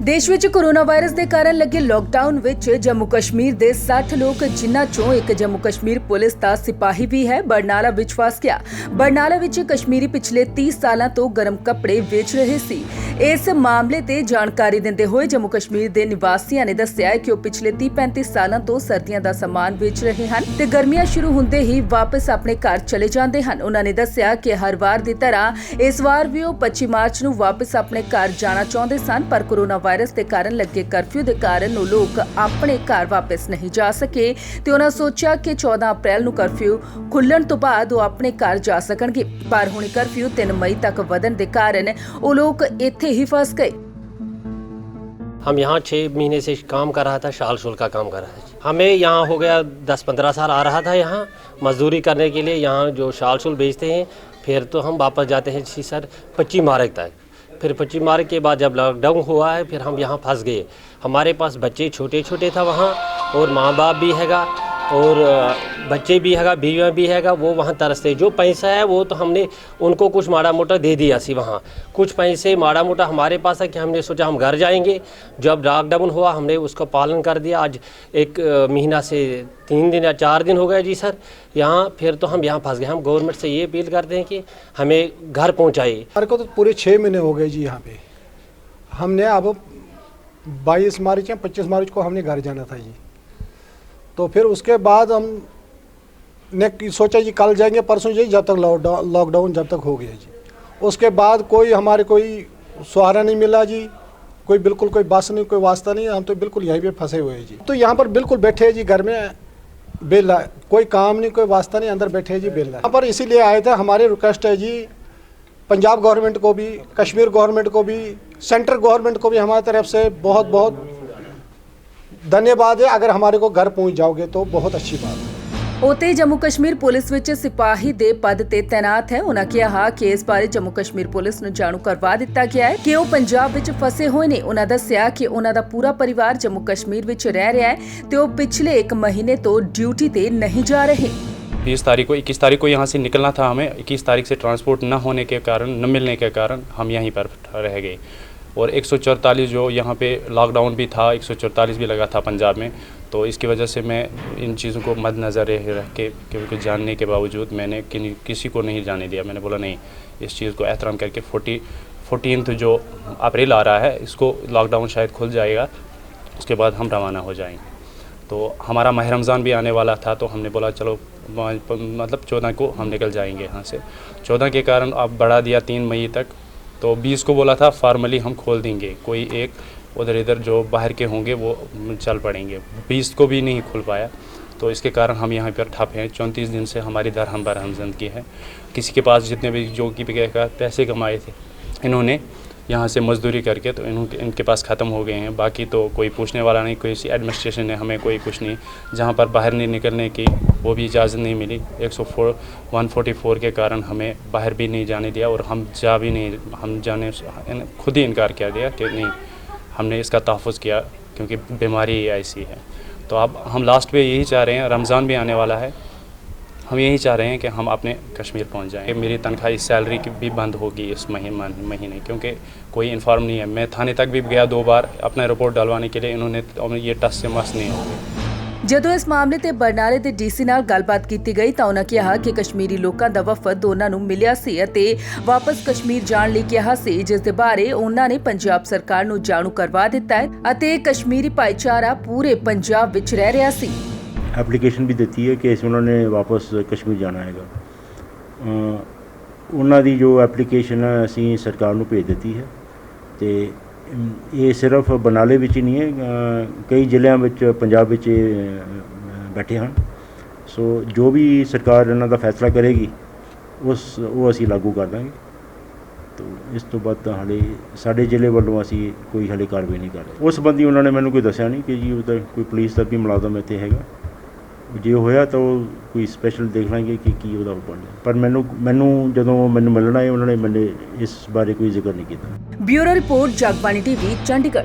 देश ਵਿੱਚ corona virus ਦੇ ਕਾਰਨ ਲੱਗੇ ਲਾਕਡਾਊਨ ਵਿੱਚ ਜੰਮੂ ਕਸ਼ਮੀਰ ਦੇ 60 ਲੋਕ ਜਿਨ੍ਹਾਂ ਚੋਂ ਇੱਕ ਜੰਮੂ ਕਸ਼ਮੀਰ ਪੁਲਿਸ ਦਾ ਸਿਪਾਹੀ ਵੀ ਹੈ ਬਰਨਾਲਾ ਵਿੱਚ ਫਸ ਗਿਆ। ਬਰਨਾਲਾ ਵਿੱਚ ਕਸ਼ਮੀਰੀ ਪਿਛਲੇ 30 ਸਾਲਾਂ ਤੋਂ ਗਰਮ ਕੱਪੜੇ ਵੇਚ ਰਹੇ ਸੀ। ਇਸ ਮਾਮਲੇ ਤੇ ਜਾਣਕਾਰੀ ਦਿੰਦੇ ਹੋਏ ਜੰਮੂ ਕਸ਼ਮੀਰ ਦੇ ਨਿਵਾਸੀਆਂ ਨੇ ਦੱਸਿਆ ਕਿ ਉਹ ਪਿਛਲੇ 30-35 ਸਾਲਾਂ ਤੋਂ ਸਰਦੀਆਂ ਦਾ ਸਾਮਾਨ ਵੇਚ ਰਹੇ ਹਨ ਤੇ ਗਰਮੀਆਂ ਸ਼ੁਰੂ ਹੁੰਦੇ ਹੀ ਵਾਪਸ ਆਪਣੇ ਘਰ ਚਲੇ ਜਾਂਦੇ ਹਨ। ਉਹਨਾਂ ਨੇ ਦੱਸਿਆ ਕਿ ਹਰ ਵਾਰ ਦੀ ਤਰ੍ਹਾਂ ਇਸ ਵਾਰ ਵੀ ਉਹ 25 ਮਾਰਚ ਨੂੰ ਵਾਪਸ ਆਪਣੇ ਘਰ ਜਾਣਾ ਚਾਹੁੰਦੇ ਸਨ, ਪਰ ਕੋਰੋਨਾ ਵਾਇਰਸ ਦੇ ਕਾਰਨ ਲੱਗੇ ਕਰਫਿਊ ਦੇ ਕਾਰਨ ਉਹ ਲੋਕ ਆਪਣੇ ਘਰ ਵਾਪਸ ਨਹੀਂ ਜਾ ਸਕੇ ਤੇ ਉਹਨਾਂ ਸੋਚਿਆ ਕਿ 14 ਅਪ੍ਰੈਲ ਨੂੰ ਕਰਫਿਊ ਖੁੱਲਣ ਤੋਂ ਬਾਅਦ ਉਹ ਆਪਣੇ ਘਰ ਜਾ ਸਕਣਗੇ, ਪਰ ਹੁਣ ਕਰਫਿਊ 3 ਮਈ तक ਵਧਣ ਦੇ ਕਾਰਨ ਉਹ ਲੋਕ ਇੱਥੇ ही फंस गए। हम यहाँ 6 महीने से काम कर रहा था, शाल शूल का काम कर रहा था। हमें यहाँ हो गया 10-15 साल आ रहा था यहाँ मजदूरी करने के लिए। यहाँ जो शाल शूल बेचते हैं फिर तो हम वापस जाते हैं सर 25 मार्च तक। फिर 25 मार्च के बाद जब लॉकडाउन हुआ है फिर हम यहाँ फंस गए। हमारे पास बच्चे छोटे छोटे था वहाँ और माँ बाप भी हैगा और बच्चे भी हैगा, बीवियाँ भी हैगा, वो वहाँ तरसते। जो पैसा है वो तो हमने उनको कुछ माड़ा मोटा दे दिया सी। वहाँ कुछ पैसे माड़ा मोटा हमारे पास है कि हमने सोचा हम घर जाएंगे। जब लॉकडाउन हुआ हमने उसका पालन कर दिया। आज 1 महीना से 3 दिन या 4 दिन हो गए जी सर यहाँ। फिर तो हम यहाँ फंस गए। हम गवर्नमेंट से ये अपील करते हैं कि हमें घर पहुँचाए। हमारे को तो पूरे 6 महीने हो गए जी यहाँ पे। हमने अब 22 मार्च या 25 मार्च को हमने घर जाना था जी। तो फिर उसके बाद हम ने सोचा जी कल जाएंगे परसों जी, जब तक लॉकडाउन जब तक हो गया जी। उसके बाद कोई हमारे कोई सहारा नहीं मिला जी, कोई बिल्कुल कोई बस नहीं, कोई वास्ता नहीं। हम तो बिल्कुल यहीं पे फंसे हुए हैं जी। तो यहाँ पर बिल्कुल बैठे हैं जी घर में बेला, कोई काम नहीं, कोई वास्ता नहीं, अंदर बैठे हैं जी बेला। यहाँ पर इसीलिए आए थे। हमारी रिक्वेस्ट है जी पंजाब गवर्नमेंट को भी, कश्मीर गवर्नमेंट को भी, सेंट्रल गवर्नमेंट को भी हमारी तरफ से बहुत बहुत धन्यवाद है। अगर हमारे को घर पहुँच जाओगे तो बहुत अच्छी बात है। ਉੱਥੇ ਜੰਮੂ ਕਸ਼ਮੀਰ ਪੁਲਿਸ ਵਿੱਚ ਸਿਪਾਹੀ ਦੇ ਪਦ ਤੇ ਤੈਨਾਤ ਹੈ। ਉਹਨਾਂ ਕਿਹਾ ਕਿ ਇਸ ਬਾਰੇ ਜੰਮੂ ਕਸ਼ਮੀਰ ਪੁਲਿਸ ਨੂੰ ਜਾਣੂ ਕਰਵਾ ਦਿੱਤਾ ਗਿਆ ਹੈ ਕਿ ਉਹ ਪੰਜਾਬ ਵਿੱਚ ਫਸੇ ਹੋਏ ਨੇ। ਉਹਨਾਂ ਦੱਸਿਆ ਕਿ ਉਹਨਾਂ ਦਾ ਪੂਰਾ ਪਰਿਵਾਰ ਜੰਮੂ ਕਸ਼ਮੀਰ ਵਿੱਚ ਰਹਿ ਰਿਹਾ ਹੈ ਤੇ ਉਹ ਪਿਛਲੇ 1 ਮਹੀਨੇ ਤੋਂ ਡਿਊਟੀ ਤੇ नहीं जा रहे। 20 तारीख को 21 तारीख को यहाँ से निकलना था हमें। 21 तारीख से ट्रांसपोर्ट न होने के कारण, न मिलने के कारण हम यहीं पर रह गए। और 144 जो यहाँ पे लॉकडाउन भी था, 144 भी लगा था पंजाब में। तो इसकी वजह से मैं इन चीज़ों को मद्देनज़र रख के, क्योंकि जानने के बावजूद मैंने किसी को नहीं जाने दिया। मैंने बोला नहीं, इस चीज़ को एहतराम करके 14 जो अप्रैल आ रहा है इसको लॉकडाउन शायद खुल जाएगा, उसके बाद हम रवाना हो जाएंगे। तो हमारा माह रमज़ान भी आने वाला था, तो हमने बोला चलो मतलब 14 को हम निकल जाएंगे यहाँ से। 14 के कारण अब बढ़ा दिया 3 मई तक। तो 20 को बोला था फॉर्मली हम खोल देंगे, कोई एक उधर इधर जो बाहर के होंगे वो चल पड़ेंगे। 20 को भी नहीं खुल पाया, तो इसके कारण हम यहाँ पर ठप हैं। 34 दिन से हमारी दरहम बरहम की है। किसी के पास जितने भी जो कि पैसे कमाए थे इन्होंने यहाँ से मजदूरी करके, तो इनके पास ख़त्म हो गए हैं। बाकी तो कोई पूछने वाला नहीं, कोई एडमिनिस्ट्रेशन ने हमें कोई कुछ नहीं। जहाँ पर बाहर नहीं निकलने की वो भी इजाज़त नहीं मिली। 144 के कारण हमें बाहर भी नहीं जाने दिया और हम जा भी नहीं, हम जाने खुद ही इनकार किया दिया कि नहीं, हमने इसका तहफ़्फ़ुज़ किया क्योंकि बीमारी ऐसी है। तो अब हम लास्ट पे यही चाह रहे हैं, रमज़ान भी आने वाला है, हम यही चाह रहे हैं कि हम अपने कश्मीर पहुंच जाएं। मेरी तनख्वाही सैलरी की भी बंद होगी इस महीने, क्योंकि कोई इन्फॉर्म नहीं है। मैं थाने तक भी गया 2 बार अपना रिपोर्ट डलवाने के लिए, इन्होंने ये टस से मस नहीं हो गए। ਜਦੋਂ ਇਸ ਮਾਮਲੇ ਤੇ ਬਰਨਾਲੇ ਦੇ ਡੀਸੀ ਨਾਲ ਗੱਲਬਾਤ ਕੀਤੀ ਗਈ ਤਾਂ ਉਹਨਾਂ ਕਿਹਾ ਕਿ ਕਸ਼ਮੀਰੀ ਲੋਕਾਂ ਦਾ ਵਫਦ ਉਹਨਾਂ ਨੂੰ ਮਿਲਿਆ ਸੀ ਅਤੇ ਵਾਪਸ ਕਸ਼ਮੀਰ ਜਾਣ ਲਈ ਕਿਹਾ ਸੀ, ਜਿਸ ਦੇ ਬਾਰੇ ਉਹਨਾਂ ਨੇ ਪੰਜਾਬ ਸਰਕਾਰ ਨੂੰ ਜਾਣੂ ਕਰਵਾ ਦਿੱਤਾ ਹੈ ਅਤੇ ਕਸ਼ਮੀਰੀ ਭਾਈਚਾਰਾ ਪੂਰੇ ਪੰਜਾਬ ਵਿੱਚ ਰਹਿ ਰਿਹਾ ਸੀ। ਐਪਲੀਕੇਸ਼ਨ ਵੀ ਦਿੱਤੀ ਹੈ ਕਿ ਉਹਨਾਂ ਨੇ ਵਾਪਸ ਕਸ਼ਮੀਰ ਜਾਣਾ ਹੈਗਾ। ਉਹਨਾਂ ਦੀ ਜੋ ਐਪਲੀਕੇਸ਼ਨ ਹੈ ਅਸੀਂ ਸਰਕਾਰ ਨੂੰ ਭੇਜ ਦਿੱਤੀ ਹੈ ਤੇ ਇਹ ਸਿਰਫ ਬਰਨਾਲੇ ਵਿੱਚ ਹੀ ਨਹੀਂ ਹੈ, ਕਈ ਜ਼ਿਲ੍ਹਿਆਂ ਵਿੱਚ ਪੰਜਾਬ ਵਿੱਚ ਬੈਠੇ ਹਨ। ਸੋ ਜੋ ਵੀ ਸਰਕਾਰ ਇਹਨਾਂ ਦਾ ਫੈਸਲਾ ਕਰੇਗੀ ਉਹ ਅਸੀਂ ਲਾਗੂ ਕਰ ਦਾਂਗੇ। तो इस तो बाद हाले साढ़े जिले वालों असी कोई हाले कार्रवाई नहीं कर रहे। उस संबंधी उन्होंने मैंने कोई दसिया नहीं कि जी वो कोई पुलिस का भी मुलाजम इत्थे हैगा, जो होया तो कोई स्पैशल देख लेंगे कि ਉਹਦਾ ਬਣਿਆ। पर ਮੈਨੂੰ ਜਦੋਂ ਮੈਨੂੰ ਮਿਲਣਾ ਹੈ ਉਹਨਾਂ ਨੇ ਮੈਨੇ ਇਸ ਬਾਰੇ ਕੋਈ ਜ਼ਿਕਰ ਨਹੀਂ ਕੀਤਾ। Bureau report Jagbani TV Chandigarh.